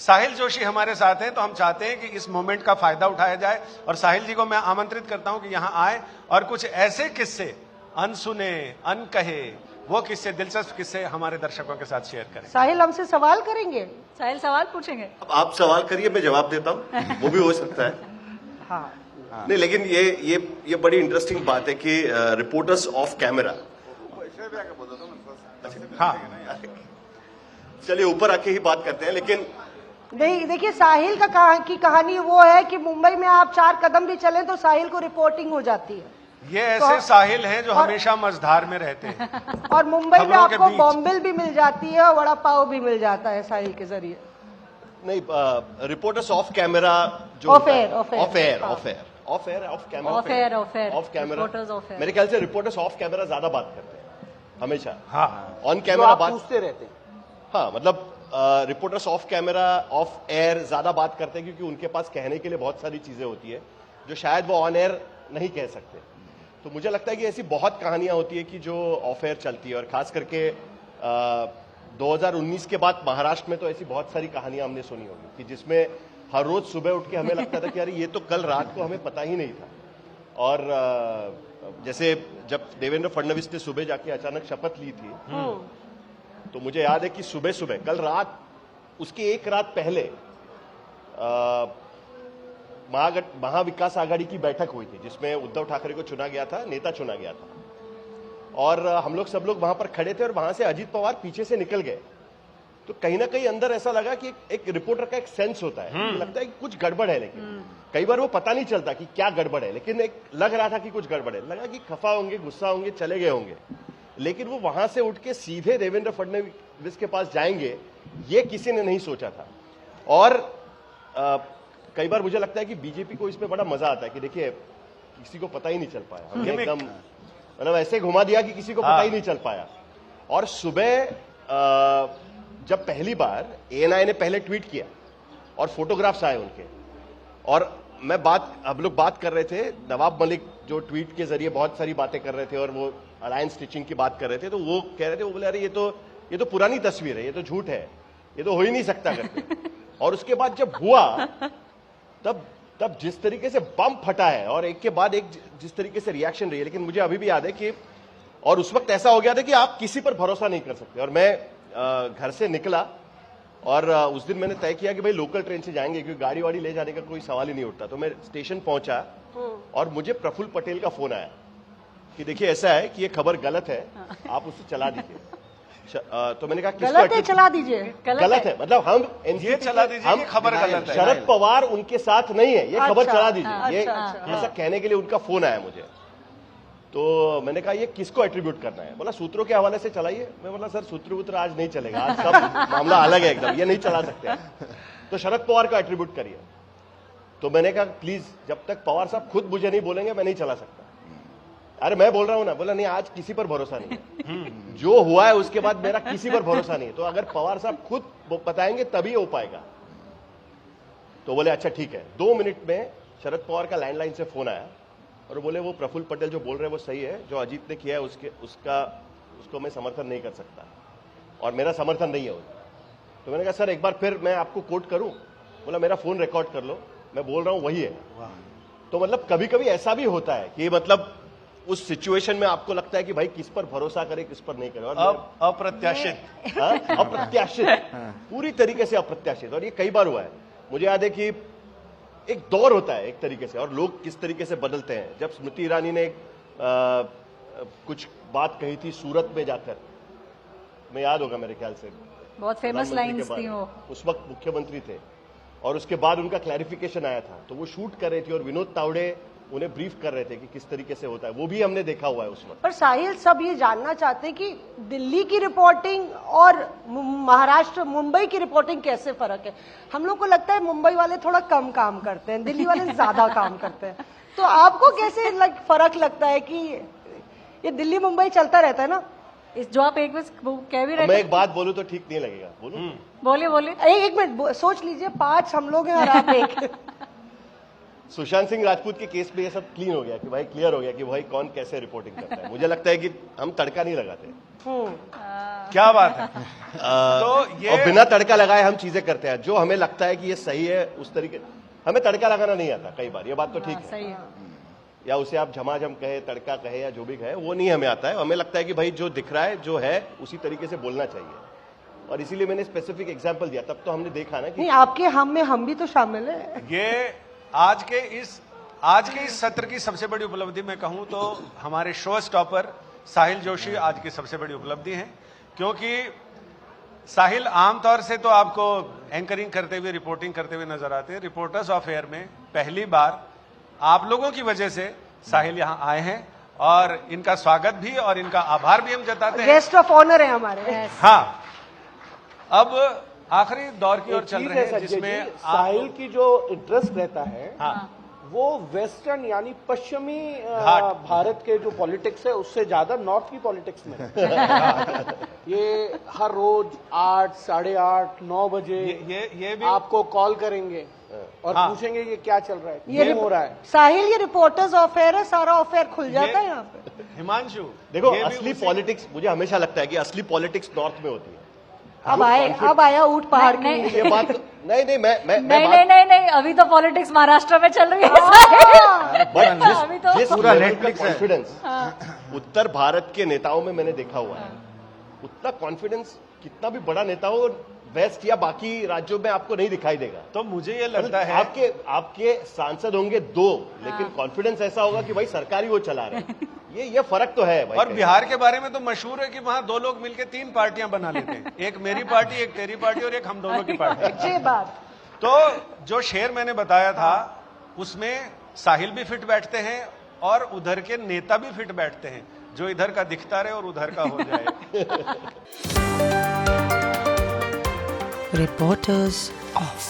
साहिल जोशी हमारे साथ हैं, तो हम चाहते हैं कि इस मोमेंट का फायदा उठाया जाए और साहिल जी को मैं आमंत्रित करता हूं कि यहां आए और कुछ ऐसे किस्से अनसुने, अनकहे, वो किस्से, दिलचस्प किस्से हमारे दर्शकों के साथ शेयर करें। साहिल हमसे सवाल करेंगे, साहिल सवाल पूछेंगे। अब आप सवाल करिए, मैं जवाब देता हूँ, वो भी हो सकता है। हाँ नहीं, लेकिन ये बड़ी इंटरेस्टिंग बात है कि रिपोर्टर्स ऑफ कैमरा, हाँ चलिए ऊपर आके ही बात करते हैं। लेकिन नहीं, देखिए साहिल की कहानी वो है कि मुंबई में आप 4 कदम भी चलें तो साहिल को रिपोर्टिंग हो जाती है। ये ऐसे साहिल हैं जो हमेशा मझधार में रहते हैं और मुंबई में खबरों के आपको बीच। बॉम्बिल भी मिल जाती है और वड़ा पाव भी मिल जाता है साहिल के जरिए। नहीं, रिपोर्टर्स ऑफ कैमरा जो ऑफ एयर मेरे ख्याल से रिपोर्टर्स ऑफ कैमरा ज्यादा बात करते हैं हमेशा। हाँ, ऑन कैमरा बात पूछते रहते हैं। हाँ, मतलब reporters of camera, of air ज्यादा बात करते हैं, क्योंकि उनके पास कहने के लिए बहुत सारी चीजें होती है जो शायद वो ऑन एयर नहीं कह सकते। तो मुझे लगता है कि ऐसी बहुत कहानियां होती है कि जो ऑफ एयर चलती है, और खास करके 2019 के बाद महाराष्ट्र में तो ऐसी बहुत सारी कहानियां हमने सुनी होगी कि जिसमें हर रोज सुबह उठ के हमें लगता था कि अरे ये तो कल रात को हमें पता ही नहीं था। और जैसे जब देवेंद्र फडणवीस ने सुबह जाके अचानक शपथ ली थी, तो मुझे याद है कि सुबह सुबह कल रात, उसके एक रात पहले महाविकास आघाड़ी की बैठक हुई थी जिसमें उद्धव ठाकरे को चुना गया था, नेता चुना गया था। और हम लोग सब लोग वहां पर खड़े थे और वहां से अजीत पवार पीछे से निकल गए। तो कहीं ना कहीं अंदर ऐसा लगा कि एक रिपोर्टर का एक सेंस होता है, लगता है कि कुछ गड़बड़ है, लेकिन कई बार वो पता नहीं चलता कि क्या गड़बड़ है, लेकिन एक लग रहा था कि कुछ गड़बड़ है। लगा कि खफा होंगे, गुस्सा होंगे, चले गए होंगे, लेकिन वो वहां से उठ के सीधे देवेंद्र फडणवीस के पास जाएंगे, ये किसी ने नहीं सोचा था। और कई बार मुझे लगता है कि बीजेपी को इसमें बड़ा मजा आता है कि देखिए किसी को पता ही नहीं चल पाया, हमने एकदम मतलब ऐसे घुमा दिया कि किसी को पता ही नहीं चल पाया। और सुबह जब पहली बार एएनआई ने पहले ट्वीट किया और फोटोग्राफ्स आए उनके, और हम लोग बात कर रहे थे, नवाब मलिक जो ट्वीट के जरिए बहुत सारी बातें कर रहे थे और वो अलायंस स्टिचिंग की बात कर रहे थे, तो वो कह रहे थे, वो बोले अरे ये तो पुरानी तस्वीर है, ये तो झूठ है, ये तो हो ही नहीं सकता करके। और उसके बाद जब हुआ तब जिस तरीके से बम फटा है और एक के बाद एक जिस तरीके से रिएक्शन रही है, लेकिन मुझे अभी भी याद है कि, और उस वक्त ऐसा हो गया था कि आप किसी पर भरोसा नहीं कर सकते। और मैं घर से निकला और उस दिन मैंने तय किया कि भाई लोकल ट्रेन से जाएंगे, क्योंकि गाड़ी वाड़ी ले जाने का कोई सवाल ही नहीं उठता। तो मैं स्टेशन पहुंचा और मुझे प्रफुल्ल पटेल का फोन आया कि देखिए ऐसा है कि ये खबर गलत है, आप उसे चला दीजिए। तो मैंने कहा गलत है, चला दीजिए। गलत है मतलब हम ये चला दीजिए, ये खबर गलत है। शरद पवार उनके साथ नहीं है, ये खबर चला दीजिए। ये अच्छा। ऐसा कहने के लिए उनका फोन आया मुझे। तो मैंने कहा ये किसको एट्रीब्यूट करना है? बोला सूत्रों के हवाले से चलाइए। मैं बोला सर सूत्र आज नहीं चलेगा, आज सब मामला अलग है एकदम, ये नहीं चला सकते। तो शरद पवार का एट्रीब्यूट करिए। तो मैंने कहा प्लीज जब तक पवार साहब खुद मुझे नहीं बोलेंगे मैं नहीं चला सकता। अरे मैं बोल रहा हूं ना। बोला नहीं, आज किसी पर भरोसा नहीं है, जो हुआ है उसके बाद मेरा किसी पर भरोसा नहीं है। तो अगर पवार साहब खुद बताएंगे तभी हो पाएगा। तो बोले अच्छा ठीक है। 2 मिनट में शरद पवार का लैंडलाइन से फोन आया और बोले वो प्रफुल्ल पटेल जो बोल रहे हैं वो सही है, जो अजीत ने किया है उसको मैं समर्थन नहीं कर सकता और मेरा समर्थन नहीं है वो। तो मैंने कहा सर एक बार फिर मैं आपको कोट करूं? बोला मेरा फोन रिकॉर्ड कर लो, मैं बोल रहा हूं वही है। तो मतलब कभी कभी ऐसा भी होता है कि मतलब उस सिचुएशन में आपको लगता है कि भाई किस पर भरोसा करे, किस पर नहीं करे। और अप्रत्याशित, अप्रत्याशित, पूरी तरीके से अप्रत्याशित। और ये कई बार हुआ है। मुझे याद है कि एक दौर होता है एक तरीके से, और लोग किस तरीके से बदलते हैं। जब स्मृति ईरानी ने कुछ बात कही थी सूरत में जाकर, मैं याद होगा मेरे ख्याल से, बहुत फेमस लाइंस थी वो, उस वक्त मुख्यमंत्री थे, और उसके बाद उनका क्लैरिफिकेशन आया था। तो वो शूट कर रही थी और विनोद तावड़े उन्हें ब्रीफ कर रहे थे कि किस तरीके से होता है। वो भी हमने देखा हुआ है उस वक्त। पर साहिल, सब ये जानना चाहते हैं कि दिल्ली की रिपोर्टिंग और महाराष्ट्र, मुंबई की रिपोर्टिंग कैसे फर्क है। हम लोग को लगता है मुंबई वाले थोड़ा कम काम करते हैं, दिल्ली वाले ज्यादा काम करते हैं। तो आपको कैसे फर्क लगता है कि ये दिल्ली मुंबई चलता रहता है ना? इस जो आप एक बार कह भी रहे मैं एक बात बोलूं तो ठीक नहीं लगेगा, बोलूं? बोलिए। एक मिनट सोच लीजिए, 5 हम लोग हैं और आप एक। सुशांत सिंह राजपूत के केस में ये सब क्लीन हो गया कि भाई, क्लियर हो गया कि भाई कौन कैसे रिपोर्टिंग करता है। मुझे लगता है कि हम तड़का नहीं लगाते। क्या बात है। तो ये और बिना तड़का लगाए हम चीजें करते हैं, जो हमें लगता है कि ये सही है उस तरीके, हमें तड़का लगाना नहीं आता कई बार, ये बात तो ठीक है, सही है। या उसे आप झमाझम कहे, तड़का कहे या जो भी कहे, वो नहीं हमें आता है। हमें लगता है कि भाई जो दिख रहा है, जो है, उसी तरीके से बोलना चाहिए, और इसीलिए मैंने स्पेसिफिक एग्जांपल दिया। तब तो हमने देखा ना कि नहीं, आपके हम में हम भी तो शामिल है। ये आज के इस सत्र की सबसे बड़ी उपलब्धि मैं कहूं तो हमारे शो स्टॉपर साहिल जोशी आज की सबसे बड़ी उपलब्धि है, क्योंकि साहिल आमतौर से तो आपको एंकरिंग करते हुए, रिपोर्टिंग करते हुए नजर आते हैं। रिपोर्टर्स ऑफ एयर में पहली बार आप लोगों की वजह से साहिल यहां आए हैं, और इनका स्वागत भी और इनका आभार भी हम जताते हैं। गेस्ट ऑफ ऑनर है हमारे। हाँ, अब आखिरी दौर की ओर चल चीज रहे है हैं संजय जिसमें जी, साहिल की जो इंटरेस्ट रहता है हाँ, वो वेस्टर्न यानी पश्चिमी घाट। भारत के जो पॉलिटिक्स है उससे ज्यादा नॉर्थ की पॉलिटिक्स में है। ये हर रोज 8, 8:30, 9 बजे ये भी आपको कॉल करेंगे और हाँ। पूछेंगे ये क्या चल रहा है, ये ये हो रहा है। साहिल, ये रिपोर्टर्स अफेयर है, सारा अफेयर खुल जाता है यहाँ पे। हिमांशु देखो, ये भी असली उसी- पॉलिटिक्स, मुझे हमेशा लगता है कि असली पॉलिटिक्स नॉर्थ में होती है। अब आया ऊट पहाड़ की। नहीं, ये बात नहीं, मैं नहीं, अभी तो पॉलिटिक्स महाराष्ट्र में चल रही है। बट अभी तो जिस पूरा लेवल का Netflix है। कॉन्फिडेंस उत्तर भारत के नेताओं में मैंने देखा हुआ है, उतना कॉन्फिडेंस कितना भी बड़ा नेता हो वेस्ट या बाकी राज्यों में आपको नहीं दिखाई देगा। तो मुझे ये लगता है आपके सांसद होंगे 2, लेकिन कॉन्फिडेंस ऐसा होगा कि भाई सरकार ही वो चला रहे हैं। ये फर्क तो है भाई। और बिहार के बारे में तो मशहूर है कि वहां 2 लोग मिलकर 3 पार्टियां बना लेते हैं, एक मेरी पार्टी, एक तेरी पार्टी और एक हम दोनों की पार्टी। अच्छी बात। तो जो शेर मैंने बताया था उसमें साहिल भी फिट बैठते हैं और उधर के नेता भी फिट बैठते हैं, जो इधर का दिखता रहे और उधर का हो जाए। Reporters off.